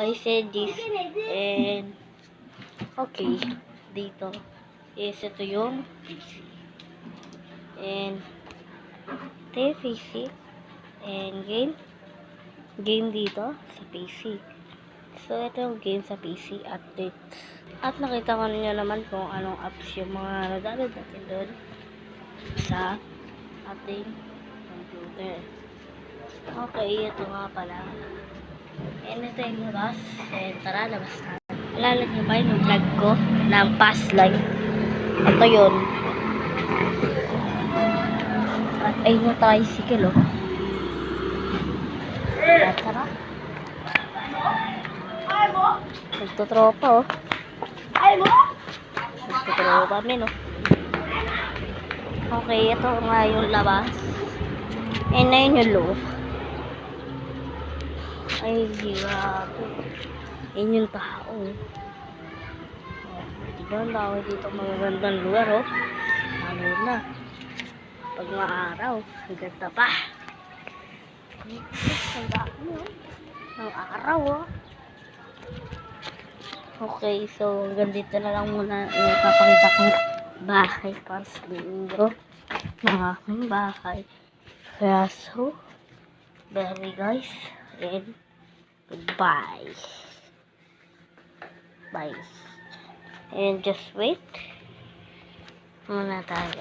I said this. And okay, dito is ito yung PC. And ito yung PC. And game dito sa PC. So ito yung game sa PC updates. At nakita ko niyo naman kung anong apps yung mga nadadownload natin doon sa ating computer. Okay, ito nga pala. And ito yung labas. And tara, labas na. Alala niyo ba yung vlog ko ng past life? Ito yun. At ayun yung tricycle, oh. At tara. Nagtutropa, oh. Nagtutropa kami, no? Okay, ito nga yung labas. And na yun yung loob. Ay, grabe. Yun yung tao. Diba ang tao dito magagandang lugar, oh. Ano na. Pag maaraw, ang ganda pa. Ang dami, oh. Ang araw, oh. Okay, so hanggang dito na lang muna yung papakita kong bahay para sa linggo ng aking bahay. Kaya so, very guys, and goodbye. Bye. And just wait muna tayo.